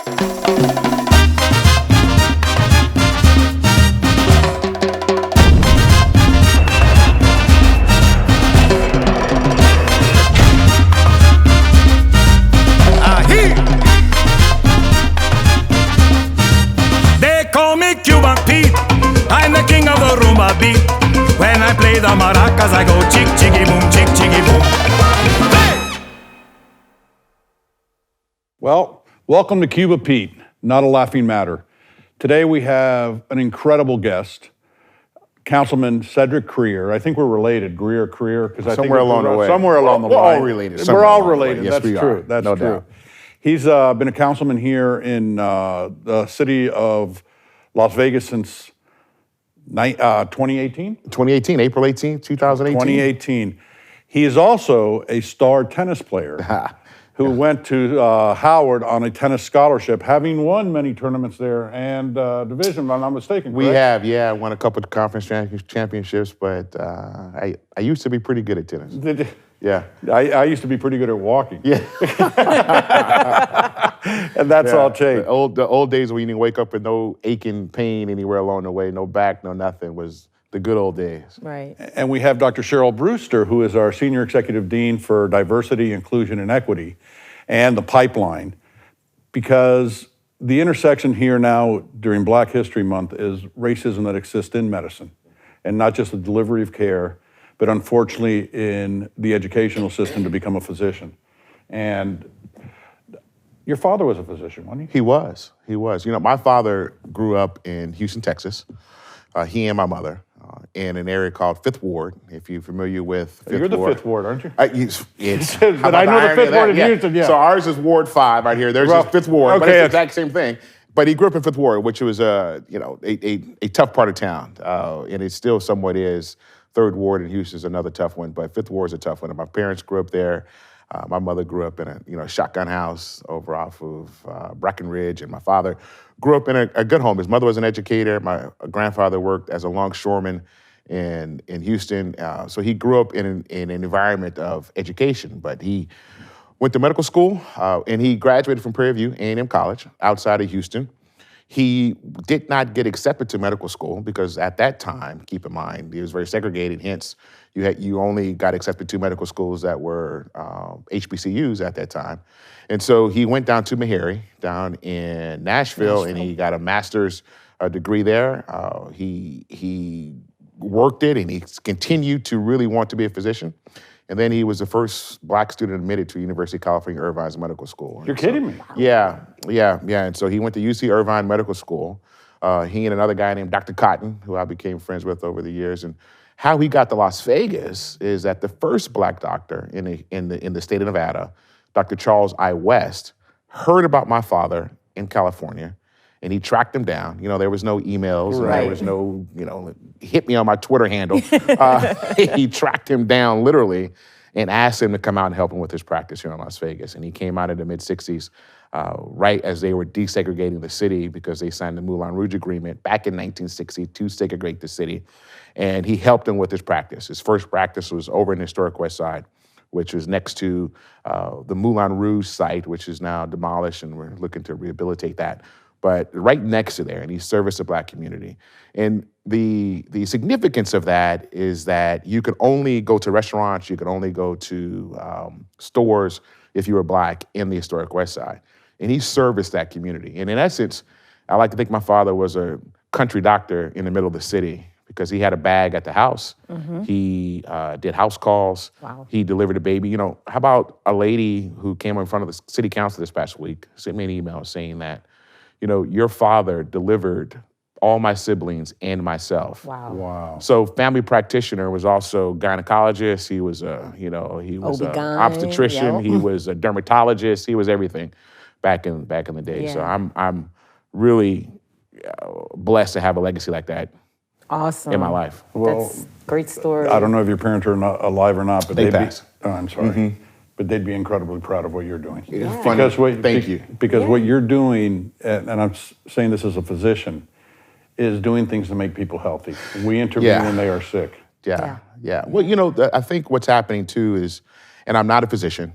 They call me Cuba Pete. I'm the king of the rumba beat. When I play the maracas, I go chick, chicky, boom, chick, chicky, boom. Hey! Well, welcome to Cuba Pete, not a laughing matter. Today we have an incredible guest, Councilman Cedric Crear. I think we're related, Crear, because I think Somewhere along the way. Somewhere along the line. We're all related. We're all related. Yes, That's we true. are. That's no true. doubt. He's been a councilman here in the city of Las Vegas since 2018? 2018, April 18th, 2018. 2018. He is also a star tennis player who went to Howard on a tennis scholarship, having won many tournaments there and division, if I'm not mistaken. We correct? have, won a couple of conference championships, but I used to be pretty good at tennis. Did you? Yeah. I used to be pretty good at walking. Yeah. And that's all changed. The old days when you didn't wake up with no aching pain anywhere along the way, no back, no nothing, was the good old days. Right. And we have Dr. Cheryl Brewster, who is our Senior Executive Dean for Diversity, Inclusion, and Equity, and the Pipeline, because the intersection here now during Black History Month is racism that exists in medicine, and not just the delivery of care, but unfortunately in the educational system to become a physician. And your father was a physician, wasn't he? He was. You know, my father grew up in Houston, Texas. He and my mother in an area called Fifth Ward. If you're familiar with Fifth Ward. You're the Fifth Ward, aren't you? It's But I know the Fifth Ward in Houston, yeah. So ours is Ward 5 right here. There's just Fifth Ward, but it's the exact same thing. But he grew up in Fifth Ward, which was a tough part of town, and it still somewhat is. Third Ward in Houston is another tough one, but Fifth Ward is a tough one. And my parents grew up there. My mother grew up in a shotgun house over off of Breckenridge, and my father grew up in a good home. His mother was an educator. My grandfather worked as a longshoreman in Houston, so he grew up in an environment of education. But he went to medical school, and he graduated from Prairie View A&M College outside of Houston. He did not get accepted to medical school because at that time, keep in mind, it was very segregated. Hence, you only got accepted to medical schools that were HBCUs at that time. And so he went down to Meharry down in Nashville, and he got a master's degree there. He worked it, and he continued to really want to be a physician. And then he was the first Black student admitted to University of California, Irvine's medical school. You're kidding me. Yeah. And so he went to UC Irvine Medical School. He and another guy named Dr. Cotton, who I became friends with over the years. And how he got to Las Vegas is that the first Black doctor in the state of Nevada, Dr. Charles I. West, heard about my father in California, and he tracked him down. You know, there was no emails, Right. and there was no, hit me on my Twitter handle. He tracked him down literally and asked him to come out and help him with his practice here in Las Vegas. And he came out in the mid-'60s, right as they were desegregating the city because they signed the Moulin Rouge Agreement back in 1960 to segregate the city. And he helped him with his practice. His first practice was over in the historic West Side, which was next to the Moulin Rouge site, which is now demolished, and we're looking to rehabilitate that. But right next to there, and he serviced the Black community. And the significance of that is that you could only go to restaurants, you could only go to stores if you were Black in the historic West Side. And he serviced that community. And in essence, I like to think my father was a country doctor in the middle of the city because he had a bag at the house. Mm-hmm. He did house calls. Wow. He delivered a baby. How about a lady who came in front of the city council this past week, sent me an email saying that, your father delivered all my siblings and myself. Wow. So family practitioner was also gynecologist. He was he was an obstetrician. Yep. He was a dermatologist. He was everything back in the day. Yeah. So I'm really blessed to have a legacy like that. Awesome. In my life. Well, that's a great story. I don't know if your parents are alive or not, but They they'd passed. be. Oh, I'm sorry. Mm-hmm. But they'd be incredibly proud of what you're doing. Yeah. Funny. Thank you. Because what you're doing, and I'm saying this as a physician, is doing things to make people healthy. We intervene when they are sick. Yeah. Well, I think what's happening too is, and I'm not a physician.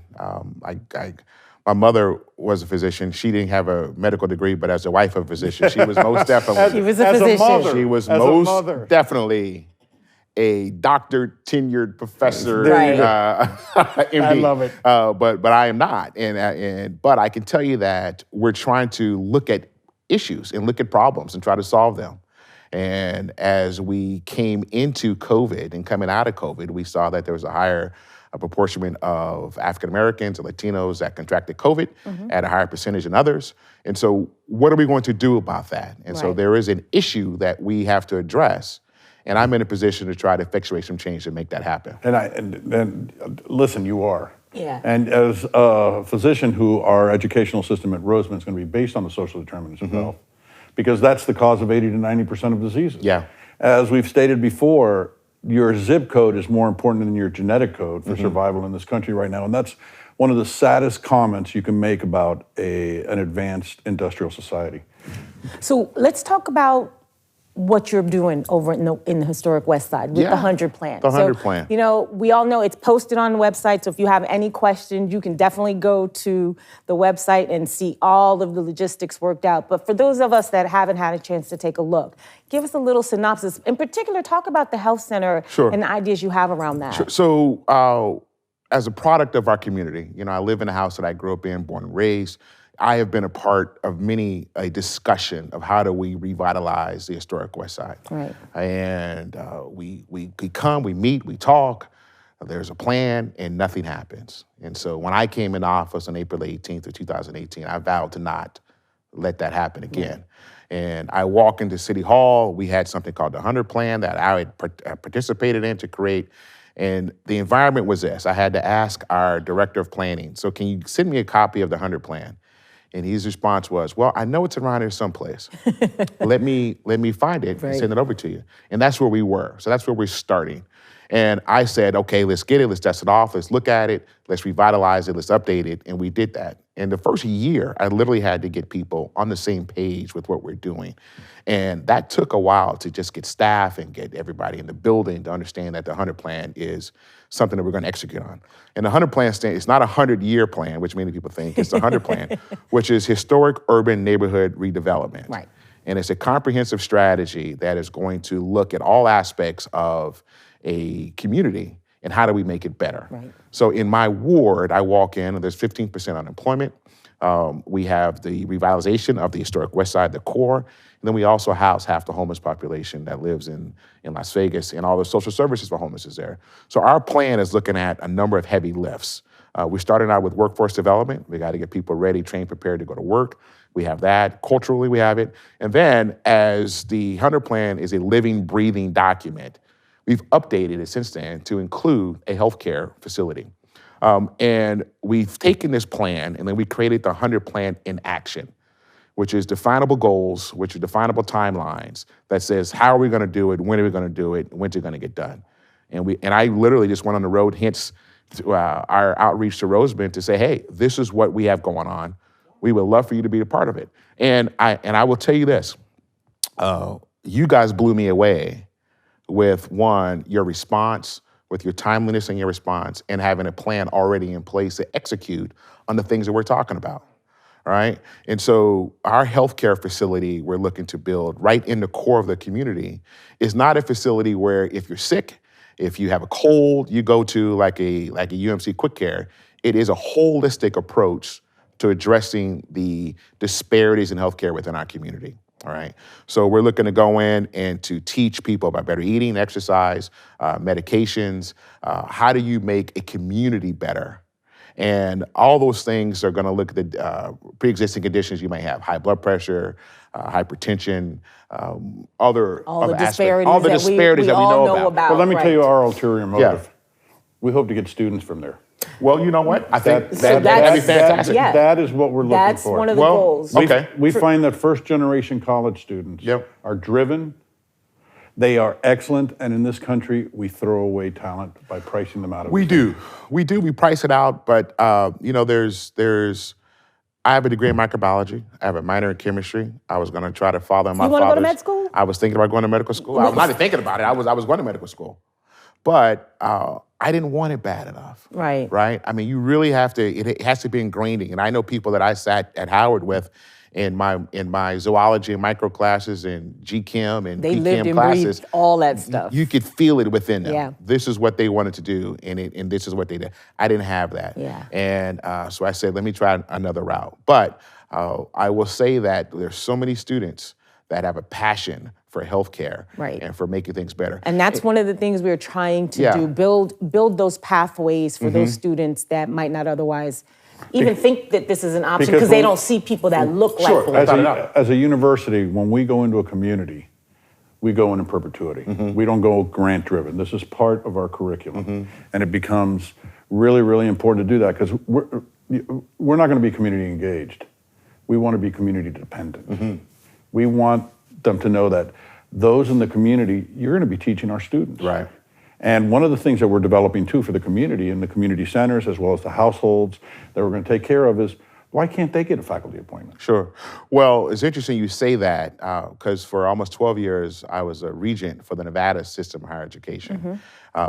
My mother was a physician. She didn't have a medical degree, but as a wife of a physician, she was most definitely. She was a physician. She was most definitely a doctor, tenured professor, Right. MD. I love it. But I am not, but I can tell you that we're trying to look at issues and look at problems and try to solve them. And as we came into COVID and coming out of COVID, we saw that there was a higher proportion of African Americans and Latinos that contracted COVID at a higher percentage than others. And so what are we going to do about that? And so there is an issue that we have to address. And I'm in a position to try to effectuate some change to make that happen. And listen, you are. Yeah. And as a physician who our educational system at Roseman is going to be based on the social determinants of health, because that's the cause of 80 to 90% of diseases. Yeah. As we've stated before, your zip code is more important than your genetic code for survival in this country right now. And that's one of the saddest comments you can make about an advanced industrial society. So let's talk about what you're doing over in the historic West Side with the 100 plan. The 100 plan. You know, we all know it's posted on the website, so if you have any questions, you can definitely go to the website and see all of the logistics worked out. But for those of us that haven't had a chance to take a look, give us a little synopsis. In particular, talk about the health center and the ideas you have around that. Sure. So as a product of our community, you know, I live in a house that I grew up in, born and raised. I have been a part of a discussion of how do we revitalize the historic West Side. Right. And we come, we meet, we talk, there's a plan, and nothing happens. And so when I came in office on April 18th of 2018, I vowed to not let that happen again. And I walk into City Hall, we had something called the 100 Plan that I had participated in to create. And the environment was this. I had to ask our director of planning, so can you send me a copy of the 100 Plan? And his response was, well, I know it's around here someplace. let me find it and send it over to you. And that's where we were. So that's where we're starting. And I said, okay, let's get it, let's dust it off, let's look at it, let's revitalize it, let's update it. And we did that. And the first year, I literally had to get people on the same page with what we're doing. And that took a while to just get staff and get everybody in the building to understand that the 100 Plan is something that we're going to execute on. And the 100 Plan it's not a 100-year plan, which many people think. It's the 100 Plan, which is historic urban neighborhood redevelopment. Right. And it's a comprehensive strategy that is going to look at all aspects of a community and how do we make it better. Right. So in my ward, I walk in and there's 15% unemployment. We have the revitalization of the historic West Side, the core, and then we also house half the homeless population that lives in Las Vegas, and all the social services for homeless is there. So our plan is looking at a number of heavy lifts. We're starting out with workforce development. We got to get people ready, trained, prepared to go to work. We have that. Culturally, we have it. And then as the 100 Plan is a living, breathing document, we've updated it since then to include a healthcare facility. And we've taken this plan and then we created the 100 Plan in action, which is definable goals, which are definable timelines that says, how are we gonna do it, when are we gonna do it, when's it gonna get done? And I literally just went on the road, hence our outreach to Roseman to say, hey, this is what we have going on. We would love for you to be a part of it. And I will tell you this, you guys blew me away with one, your response, with your timeliness in your response, and having a plan already in place to execute on the things that we're talking about, all right? And so our healthcare facility we're looking to build right in the core of the community is not a facility where if you're sick, if you have a cold, you go to like a UMC Quick Care. It is a holistic approach to addressing the disparities in healthcare within our community. All right, so we're looking to go in and to teach people about better eating, exercise, medications. How do you make a community better? And all those things are going to look at the pre-existing conditions you may have: high blood pressure, hypertension, other disparities, all the disparities that we know about. Well, let me tell you our ulterior motive. We hope to get students from there. Well, you know what? I think that'd be fantastic. That is what we're looking for. That's one of the goals. We find that first-generation college students are driven, they are excellent, and in this country, we throw away talent by pricing them out of We do. We price it out, but you know, I have a degree in microbiology. I have a minor in chemistry. I was going to try to follow my father's. You want to go to med school? I was thinking about going to medical school. I was not even thinking about it. I was going to medical school. but I didn't want it bad enough. Right. Right? I mean, you really have to, it has to be ingraining. And I know people that I sat at Howard with in my zoology and micro classes and GChem and they PChem lived and classes. breathed all that stuff. You could feel it within them. Yeah. This is what they wanted to do, and this is what they did. I didn't have that. Yeah. And so I said, let me try another route. But I will say that there's so many students that have a passion for healthcare and for making things better. And that's one of the things we're trying to do, build those pathways for those students that might not otherwise even think that this is an option because they don't see people that look like them. As a university, when we go into a community, we go in perpetuity. We don't go grant-driven. This is part of our curriculum. And it becomes really, really important to do that because we're not going to be community engaged. We want to be community dependent. We want them to know that those in the community, you're going to be teaching our students. Right. And one of the things that we're developing too for the community and the community centers as well as the households that we're going to take care of is why can't they get a faculty appointment? Sure. Well, it's interesting you say that because for almost 12 years, I was a regent for the Nevada system of higher education,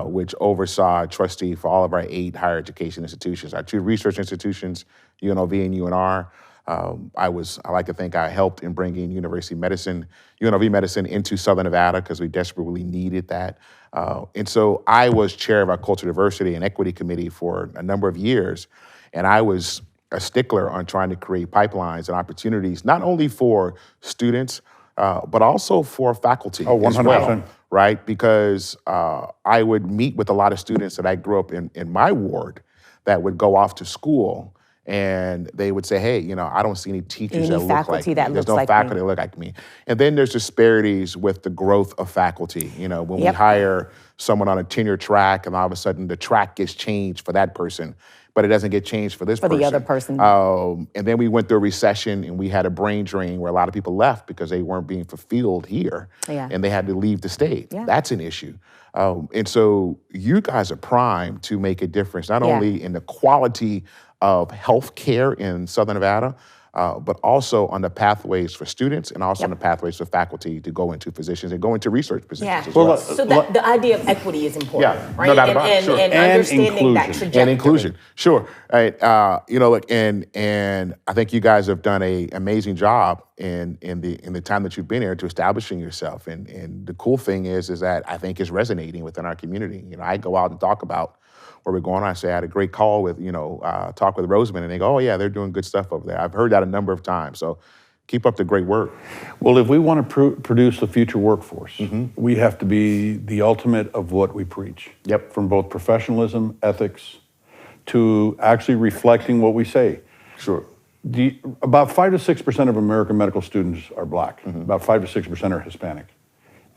which oversaw trustee for all of our 8 higher education institutions, our 2 research institutions, UNLV and UNR. I like to think I helped in bringing UNLV medicine into Southern Nevada because we desperately needed that. And so I was chair of our Cultural Diversity and Equity Committee for a number of years, and I was a stickler on trying to create pipelines and opportunities, not only for students, but also for faculty as well, right? Because I would meet with a lot of students that I grew up in my ward that would go off to school and they would say, hey, I don't see any teachers that look like me. There's no faculty that look like me. And then there's disparities with the growth of faculty. When we hire someone on a tenure track and all of a sudden the track gets changed for that person, but it doesn't get changed for this person. For the other person. And then we went through a recession and we had a brain drain where a lot of people left because they weren't being fulfilled here and they had to leave the state. That's an issue. And so you guys are primed to make a difference, not only in the quality of health care in Southern Nevada, but also on the pathways for students and also on the pathways for faculty to go into positions and go into research positions as well. So the idea of equity is important, right? No doubt about it. Sure. And understanding that trajectory. And inclusion, sure. Right. Look, and I think you guys have done an amazing job in the time that you've been here to establishing yourself. And the cool thing is that I think it's resonating within our community. I go out and talk about where we're going. I say I had a great call with, talk with Roseman, and they go, oh yeah, they're doing good stuff over there. I've heard that a number of times. So keep up the great work. Well, if we want to produce the future workforce, we have to be the ultimate of what we preach. From both professionalism, ethics, to actually reflecting what we say. Sure. About 5 to 6% of American medical students are Black. About 5 to 6% are Hispanic.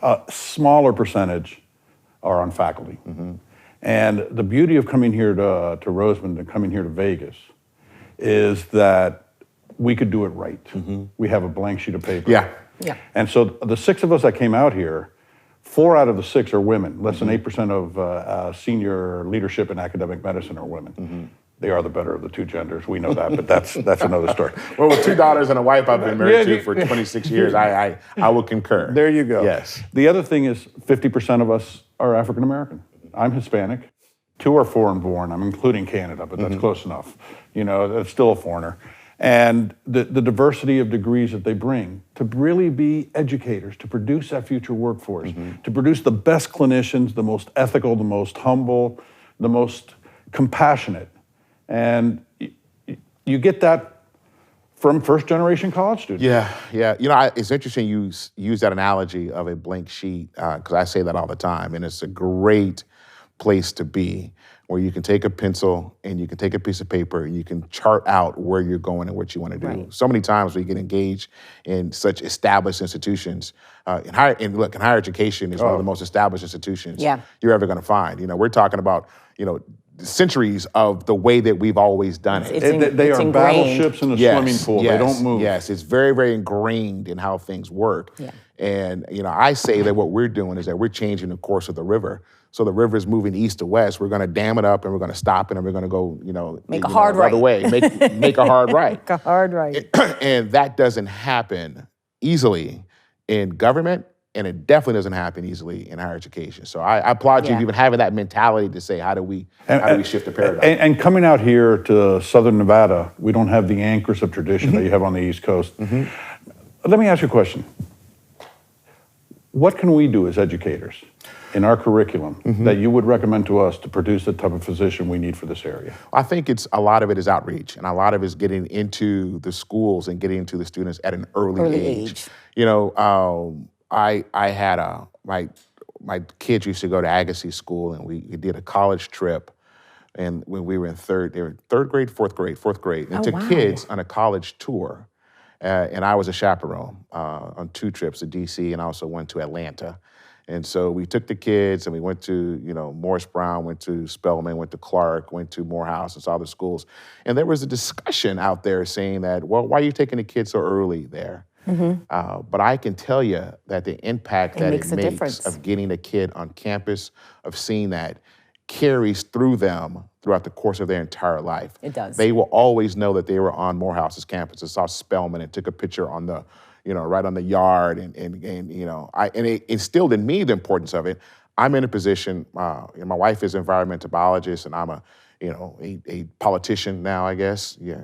A smaller percentage are on faculty. And the beauty of coming here to Roseman and coming here to Vegas is that we could do it right. We have a blank sheet of paper. And so the 6 of us that came out here, 4 out of the 6 are women. Less than 8% of senior leadership in academic medicine are women. They are the better of the 2 genders. We know that, but that's another story. Well, with 2 daughters and a wife I've been married to for 26 years, I will concur. There you go. Yes. The other thing is 50% of us are African American. I'm Hispanic. 2 are foreign born. I'm including Canada, but that's close enough. That's still a foreigner. And the diversity of degrees that they bring to really be educators, to produce that future workforce, to produce the best clinicians, the most ethical, the most humble, the most compassionate. And you get that from first-generation college students. Yeah. It's interesting you use that analogy of a blank sheet, because I say that all the time, and it's a great place to be, where you can take a pencil and you can take a piece of paper and you can chart out where you're going and what you want to do. So many times we get engaged in such established institutions. In higher education is one of the most established institutions you're ever going to find. We're talking about, centuries of the way that we've always done it. They are ingrained. Battleships in a swimming pool. They don't move. Yes, it's very, very ingrained in how things work. And I say that what we're doing is that we're changing the course of the river. So the river is moving east to west. We're going to dam it up and we're going to stop it and we're going to go, make a hard right. Other way. Make a hard right. Make a hard right. And that doesn't happen easily in government And it definitely doesn't happen easily in higher education. So I applaud you even having that mentality to say, how do we shift the paradigm? And coming out here to Southern Nevada, we don't have the anchors of tradition that you have on the East Coast. Let me ask you a question. What can we do as educators in our curriculum that you would recommend to us to produce the type of physician we need for this area? I think a lot of it is outreach, and a lot of it is getting into the schools and getting into the students at an early age. You know, I had my kids used to go to Agassiz School, and we did a college trip. And when we were in third grade, fourth grade, and took kids on a college tour. And I was a chaperone on 2 trips to DC, and I also went to Atlanta. And so we took the kids and we went to, Morris Brown, went to Spelman, went to Clark, went to Morehouse and saw the schools. And there was a discussion out there saying that, well, why are you taking the kids so early there? But I can tell you that the impact that it makes of getting a kid on campus, of seeing that, carries through them throughout the course of their entire life. It does. They will always know that they were on Morehouse's campus and saw Spelman and took a picture on the, right on the yard, and it instilled in me the importance of it. I'm in a position, my wife is an environmental biologist, and I'm a politician now, I guess. Yeah,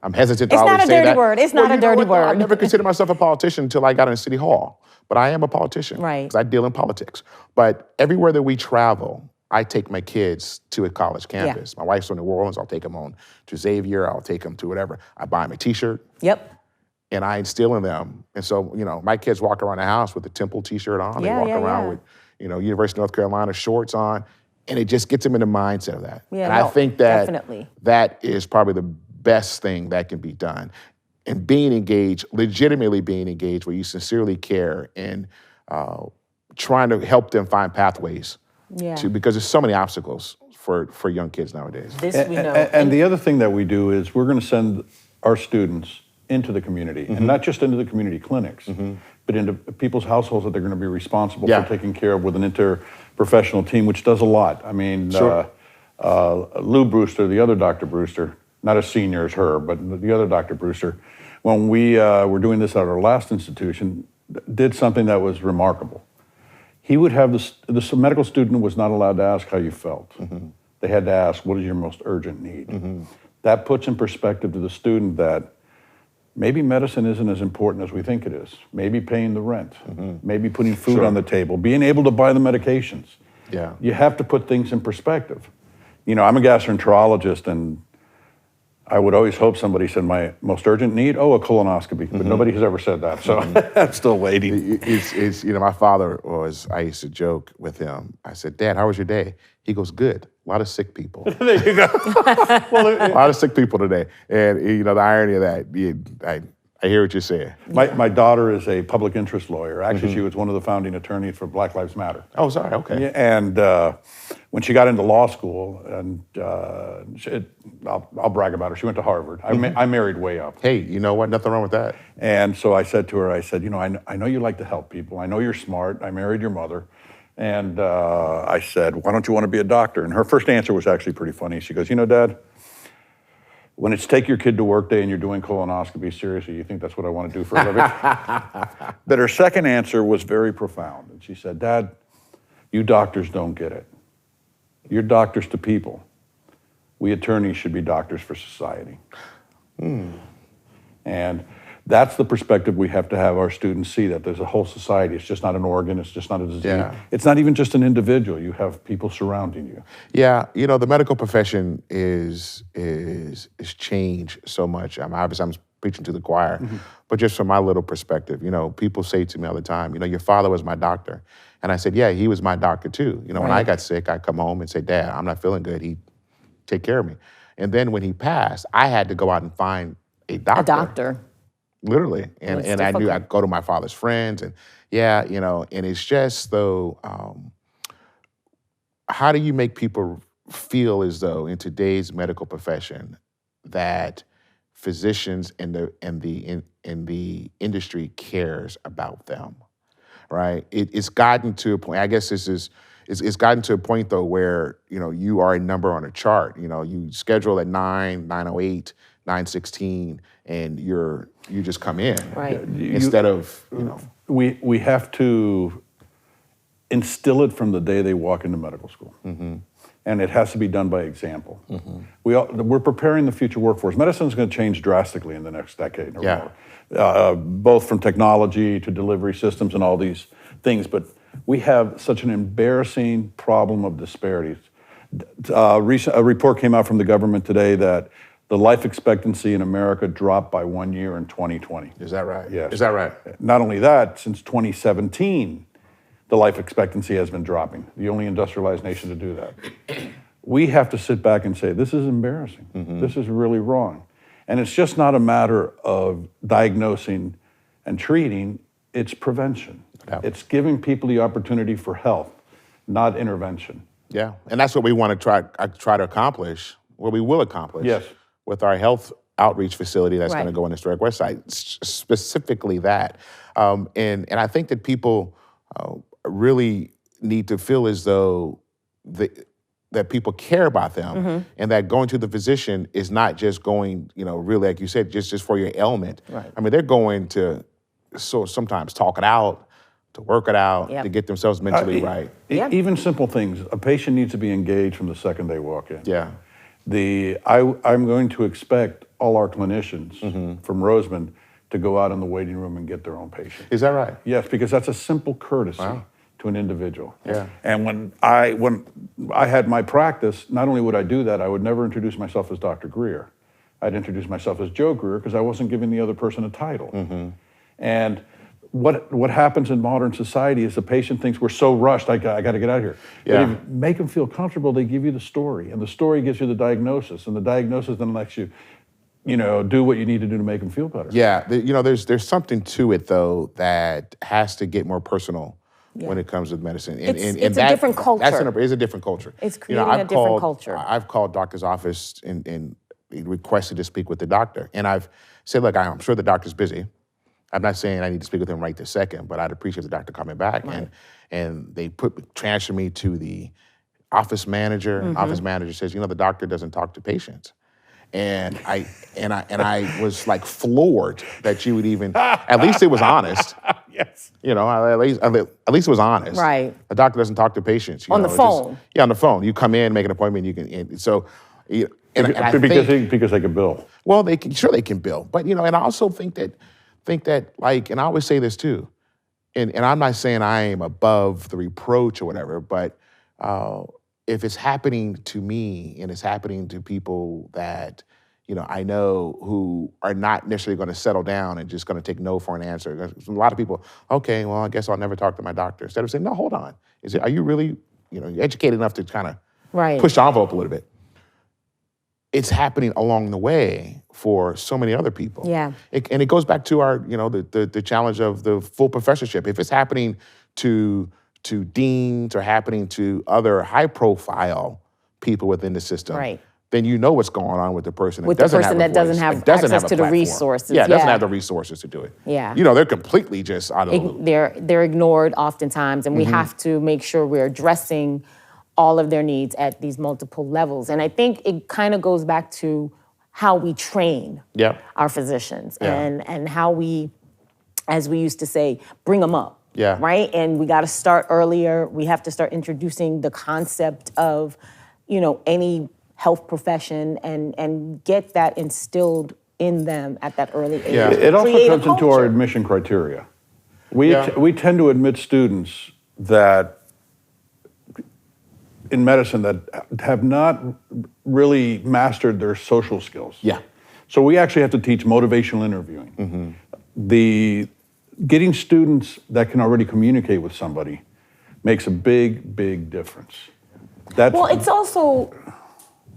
I'm hesitant to always say that. It's not a dirty word. It's not a dirty word. I never considered myself a politician until I got in City Hall, but I am a politician. Right. Because I deal in politics. But everywhere that we travel, I take my kids to a college campus. My wife's from New Orleans, I'll take them on to Xavier, I'll take them to whatever. I buy them a t-shirt. Yep. And I instill in them. And so, my kids walk around the house with a Temple t-shirt on. They walk around with, University of North Carolina shorts on. And it just gets them in the mindset of that. Yeah, and I think that definitely. That is probably the best thing that can be done. And being engaged, legitimately being engaged, where you sincerely care and trying to help them find pathways. Because there's so many obstacles for young kids nowadays. This we know. And the other thing that we do is we're going to send our students into the community, and not just into the community clinics, but into people's households that they're going to be responsible for taking care of with an interprofessional team, which does a lot. I mean, Lou Brewster, the other Dr. Brewster, not as senior as her, but the other Dr. Brewster, when we were doing this at our last institution, did something that was remarkable. He would have the medical student was not allowed to ask how you felt. They had to ask, what is your most urgent need? That puts in perspective to the student that maybe medicine isn't as important as we think it is. Maybe paying the rent, maybe putting food on the table, being able to buy the medications. You have to put things in perspective. I'm a gastroenterologist, and I would always hope somebody said my most urgent need, a colonoscopy, but nobody has ever said that, so I'm still waiting. It's my father I used to joke with him. I said, Dad, how was your day? He goes, good. A lot of sick people. There you go. A lot of sick people today. And the irony of that, I hear what you're saying. My daughter is a public interest lawyer. Actually, she was one of the founding attorneys for Black Lives Matter. Oh, sorry, okay. Yeah, and when she got into law school, and I'll brag about her, she went to Harvard. I married way up. Hey, you know what? Nothing wrong with that. And so I said to her, I know you like to help people. I know you're smart. I married your mother. And I said, why don't you want to be a doctor? And her first answer was actually pretty funny. She goes, Dad, when it's take your kid to work day and you're doing colonoscopy, seriously, you think that's what I want to do for a living? But her second answer was very profound. And she said, Dad, you doctors don't get it. You're doctors to people. We attorneys should be doctors for society. And that's the perspective we have to have our students see, that there's a whole society. It's just not an organ. It's just not a disease. It's not even just an individual. You have people surrounding you. Yeah, the medical profession is changed so much. Obviously, I'm preaching to the choir, but just from my little perspective, people say to me all the time, your father was my doctor. And I said, yeah, he was my doctor too. When I got sick, I'd come home and say, Dad, I'm not feeling good. He'd take care of me. And then when he passed, I had to go out and find a doctor. A doctor. Literally. And I knew I'd go to my father's friends, and and it's just though, how do you make people feel as though in today's medical profession that physicians and the industry cares about them, right? It's gotten to a point, I guess it's gotten to a point though where, you are a number on a chart. You schedule at 9:08, 916 and you just come in. Right. Instead of, We have to instill it from the day they walk into medical school. And it has to be done by example. We're preparing the future workforce. Medicine is going to change drastically in the next decade or more, both from technology to delivery systems and all these things. But we have such an embarrassing problem of disparities. A report came out from the government today that the life expectancy in America dropped by 1 year in 2020. Is that right? Yes. Is that right? Not only that, since 2017, the life expectancy has been dropping, the only industrialized nation to do that. We have to sit back and say, this is embarrassing. This is really wrong. And it's just not a matter of diagnosing and treating, it's prevention. It's giving people the opportunity for health, not intervention. Yeah, and that's what we want to try to accomplish, what we will accomplish with our health outreach facility that's going to go on the historic website, specifically that. And I think that people really need to feel as though that people care about them, and that going to the physician is not just going, really, like you said, just for your ailment. Right. I mean, they're going to sometimes talk it out, to work it out, to get themselves mentally right. Even simple things. A patient needs to be engaged from the second they walk in. Yeah. I'm going to expect all our clinicians from Roseman to go out in the waiting room and get their own patient. Is that right? Yes, because that's a simple courtesy to an individual. Yeah. And when I had my practice, not only would I do that, I would never introduce myself as Dr. Crear. I'd introduce myself as Joe Crear because I wasn't giving the other person a title. And what happens in modern society is the patient thinks we're so rushed, I got to get out of here. Yeah. But if you make them feel comfortable, they give you the story, and the story gives you the diagnosis, and the diagnosis then lets you, do what you need to do to make them feel better. Yeah, there's something to it though that has to get more personal when it comes to medicine. And, it's a different culture. It's a different culture. It's creating a different culture. I've called doctor's office and requested to speak with the doctor, and I've said, look, I'm sure the doctor's busy. I'm not saying I need to speak with him right this second, but I'd appreciate the doctor coming back. And they transfer me to the office manager. Office manager says, the doctor doesn't talk to patients. And I was like floored that you would even, at least it was honest. Yes. At least it was honest. Right. The doctor doesn't talk to patients. On the phone. On the phone. You come in, make an appointment, you can, Because they can bill. Well, they can bill. But, and I also think that and I always say this too, and I'm not saying I am above the reproach or whatever, but if it's happening to me and it's happening to people that, I know who are not necessarily going to settle down and just going to take no for an answer. There's a lot of people, okay, well, I guess I'll never talk to my doctor. Instead of saying, no, hold on. Are you really, educated enough to kind of push the envelope a little bit? It's happening along the way for so many other people. Yeah. And it goes back to our, the challenge of the full professorship. If it's happening to deans or happening to other high-profile people within the system, then you know what's going on with the person that doesn't have access to the resources. Yeah, doesn't have the resources to do it. Yeah. They're completely just out of the loop. They're ignored oftentimes, and we have to make sure we're addressing all of their needs at these multiple levels. And I think it kind of goes back to how we train our physicians and how we, as we used to say, bring them up. Yeah. Right? And we got to start earlier. We have to start introducing the concept of, any health profession and get that instilled in them at that early age. Yeah. It also comes into our admission criteria. We tend to admit students that in medicine that have not really mastered their social skills. Yeah. So we actually have to teach motivational interviewing. Getting students that can already communicate with somebody makes a big, big difference. It's also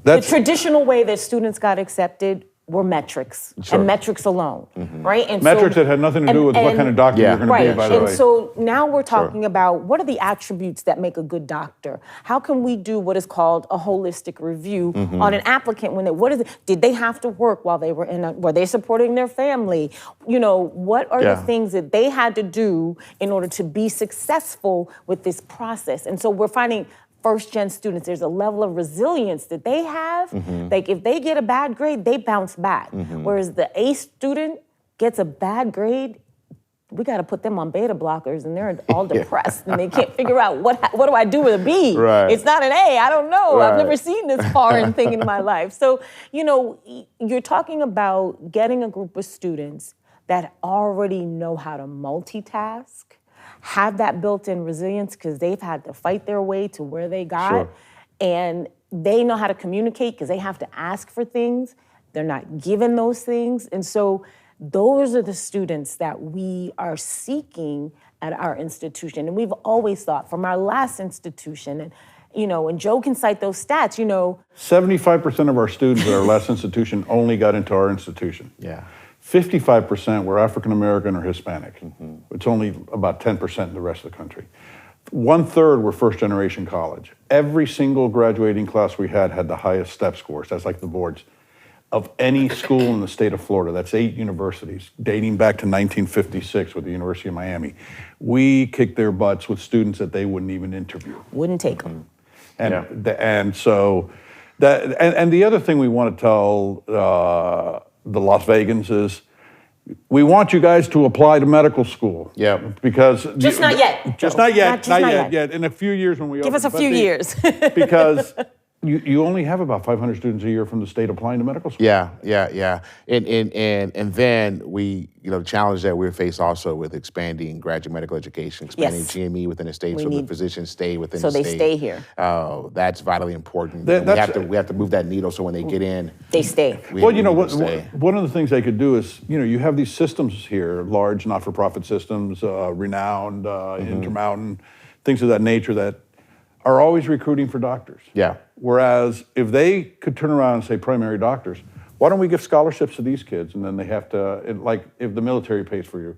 the traditional way that students got accepted were metrics and metrics alone, right? And metrics that had nothing to do with what kind of doctor you're going to be, by the way. And so now we're talking about what are the attributes that make a good doctor? How can we do what is called a holistic review on an applicant when did they have to work while they were were they supporting their family? What are the things that they had to do in order to be successful with this process? And so we're finding first-gen students, there's a level of resilience that they have. Like if they get a bad grade, they bounce back. Whereas the A student gets a bad grade, we got to put them on beta blockers, and they're all depressed, and they can't figure out what do I do with a B? Right. It's not an A. I don't know. Right. I've never seen this foreign thing in my life. So, you know, you're talking about getting a group of students that already know how to multitask, have that built-in resilience because they've had to fight their way to where they got, Sure. and they know how to communicate because they have to ask for things. They're not given those things, and so those are the students that we are seeking at our institution. And we've always thought from our last institution, and you know, and Joe can cite those stats, you know. 75% of our students at our last institution only got into our institution. Yeah. 55% were African American or Hispanic. It's only about 10% in the rest of the country. 1/3 were first generation college. Every single graduating class we had the highest step scores. That's like the boards of any school in the state of Florida. That's 8 universities, dating back to 1956 with the University of Miami. We kicked their butts with students that they wouldn't even interview. Wouldn't take them. And so that, and the other thing we want to tell the Las Vegans is, we want you guys to apply to medical school. Yeah. Because Just not yet. Just not yet. Just not yet. In a few years when we Give us a open. few years. Because you only have about 500 students a year from the state applying to medical school. Yeah. And then we, you know, the challenge that we're faced also with expanding graduate medical education, expanding Yes. GME within the state, so the physicians stay within so the state. they stay here. That's vitally important. That- we have to move that needle so when they get in, They stay. Well, you know, we stay. one of the things they could do is, you know, you have these systems here, large not-for-profit systems, renowned, Intermountain, things of that nature that are always recruiting for doctors. Yeah. Whereas if they could turn around and say primary doctors, why don't we give scholarships to these kids? And then they have to, like if the military pays for you,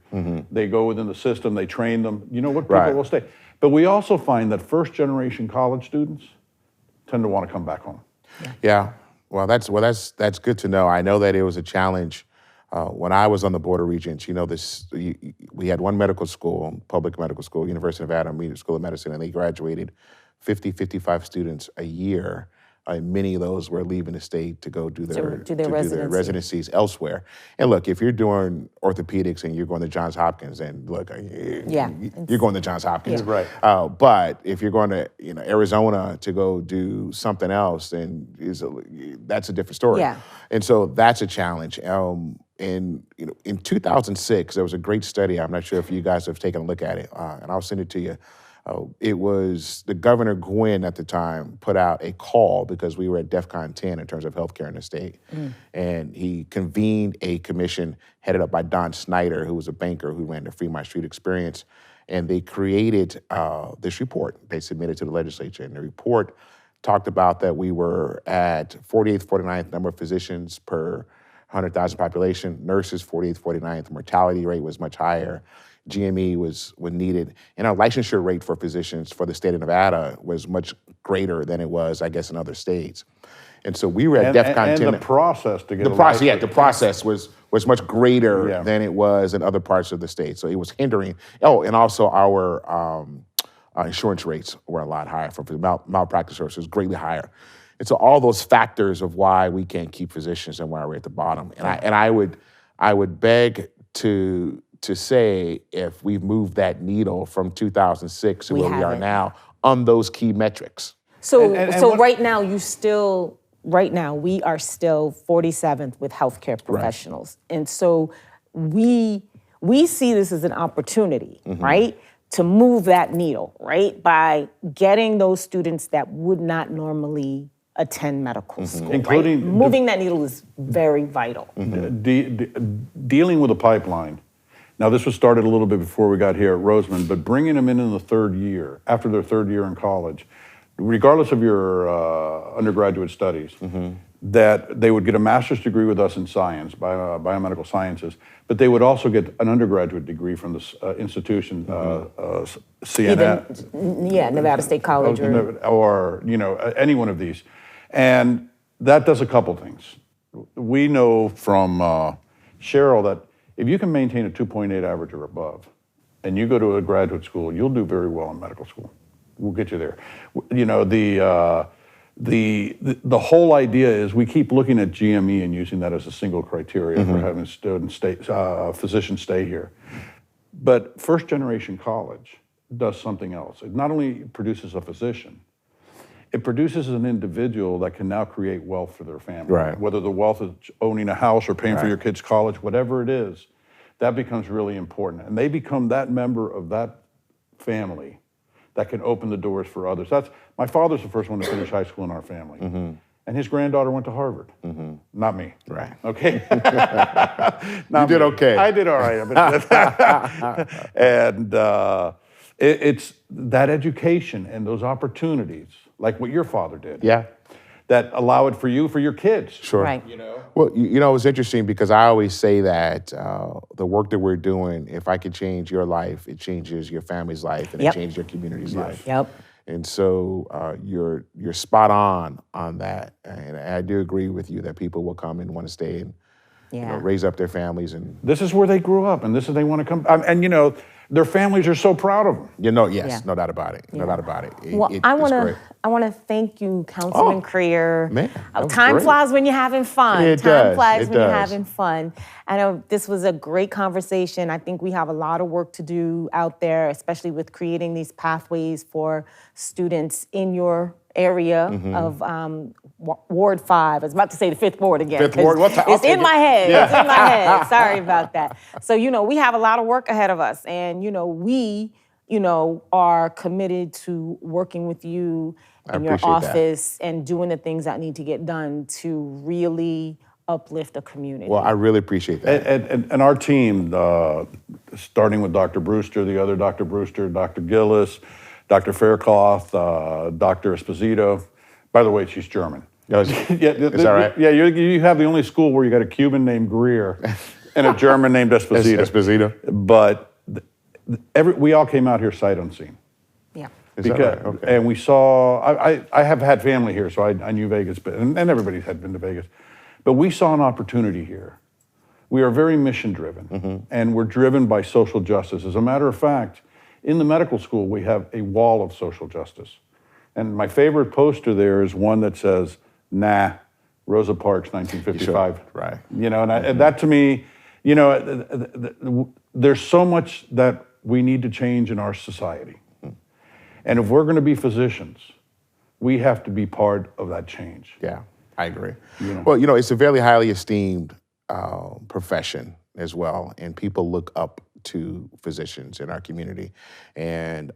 they go within the system, they train them, you know what, people Right. will stay. But we also find that first generation college students tend to want to come back home. Yeah. Well, that's good to know. I know that it was a challenge when I was on the Board of Regents. You know, we had one medical school, public medical school, University of Nevada School of Medicine, and they graduated 50, 55 students a year. And many of those were leaving the state to go do their residencies elsewhere. And look, if you're doing orthopedics and you're going to Johns Hopkins, and look, you're going to Johns Hopkins, Right? But if you're going to Arizona to go do something else, then that's a different story. Yeah. And so that's a challenge. In 2006, there was a great study. I'm not sure if you guys have taken a look at it, and I'll send it to you. It was the Governor Gwynn at the time put out a call because we were at DEFCON 10 in terms of healthcare in the state. And he convened a commission headed up by Don Snyder, who was a banker who ran the Fremont Street Experience. And they created this report they submitted to the legislature. And the report talked about that we were at 48th, 49th number of physicians per 100,000 population, nurses 48th, 49th, mortality rate was much higher. GME was needed. And our licensure rate for physicians for the state of Nevada was much greater than it was, I guess, in other states. And so we were at DEFCON 10. And the process to get the process was much greater than it was in other parts of the state. So it was hindering. Oh, and also our insurance rates were a lot higher for malpractice services, greatly higher. And so all those factors of why we can't keep physicians and why we're at the bottom. And I would beg to say if we've moved that needle from 2006 to where we are now on those key metrics. So right now we are still 47th with healthcare professionals. Right. And so we see this as an opportunity, right? To move that needle, right? By getting those students that would not normally attend medical school, including right? Moving that needle is very vital. Dealing with a pipeline. Now, this was started a little bit before we got here at Roseman, but bringing them in the third year, after their third year in college, regardless of your undergraduate studies, that they would get a master's degree with us in science, biomedical sciences, but they would also get an undergraduate degree from the institution, CNN. Nevada State College. Or any one of these. And that does a couple things. We know from Cheryl that if you can maintain a 2.8 average or above, and you go to a graduate school, you'll do very well in medical school. We'll get you there. You know, the whole idea is we keep looking at GME and using that as a single criteria for having physicians stay here. But first generation college does something else. It not only produces a physician, it produces an individual that can now create wealth for their family. Right. Whether the wealth is owning a house or paying for your kids' college, whatever it is, that becomes really important. And they become that member of that family that can open the doors for others. My father's the first one to finish high school in our family. And his granddaughter went to Harvard. Not me. Right. Okay? You did okay. I did all right. And it's that education and those opportunities, like what your father did. Yeah. That allow it for you, for your kids. Sure. Right. You know? Well, you know, it's interesting because I always say that the work that we're doing, if I could change your life, it changes your family's life and it changes your community's life. Yep. And so you're spot on that. And I do agree with you that people will come and want to stay and you know, raise up their families. And this is where they grew up, and this is they want to come. And you know, their families are so proud of them. you know, yes, no doubt about it. No doubt about it. Well, I want to thank you, Councilman Crear. Man, that was time great. flies when you're having fun. It Time does, flies it when you're does. having fun. I know this was a great conversation. I think we have a lot of work to do out there, especially with creating these pathways for students in your area of Ward 5. I was about to say the 5th Ward again. Fifth Ward, It's in my head. It's in my head. Sorry about that. So, you know, we have a lot of work ahead of us. And, you know, we, you know, are committed to working with you in your office and doing the things that need to get done to really uplift a community. Well, I really appreciate that. And our team, starting with Dr. Brewster, the other Dr. Brewster, Dr. Gillis, Dr. Faircloth, Dr. Esposito. By the way, she's German. Is that right? Yeah, you have the only school where you got a Cuban named Greer and a German named Esposito. Esposito. But we all came out here sight unseen. Yeah. Is that right? Okay. And we saw, I have had family here, so I knew Vegas, and everybody had been to Vegas. But we saw an opportunity here. We are very mission driven, and we're driven by social justice. As a matter of fact, in the medical school, we have a wall of social justice. And my favorite poster there is one that says, nah, Rosa Parks, 1955. Sure. Right. You know, and that to me, you know, there's so much that we need to change in our society. And if we're going to be physicians, we have to be part of that change. Yeah, I agree. You know? Well, you know, it's a very highly esteemed profession as well, and people look up to physicians in our community. And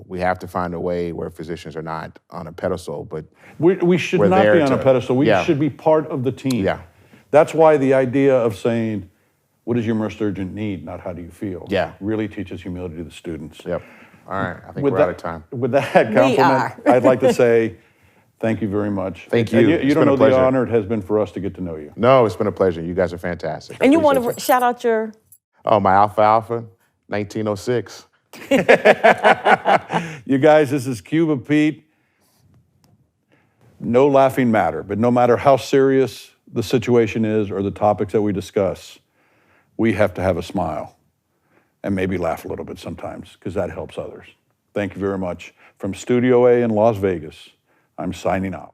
we have to find a way where physicians are not on a pedestal, but we should not be on a pedestal. We should be part of the team. Yeah. That's why the idea of saying, what is your most urgent need, not how do you feel, really teaches humility to the students. Yep. All right, I think we're out of time. With that, Councilman, I'd like to say thank you very much. Thank you. You don't know the honor it has been for us to get to know you. No, it's been a pleasure. You guys are fantastic. And you want to shout out your... Oh, my Alpha, 1906. You guys, this is Cuba Pete. No laughing matter, but no matter how serious the situation is or the topics that we discuss, we have to have a smile and maybe laugh a little bit sometimes, because that helps others. Thank you very much. From Studio A in Las Vegas, I'm signing out.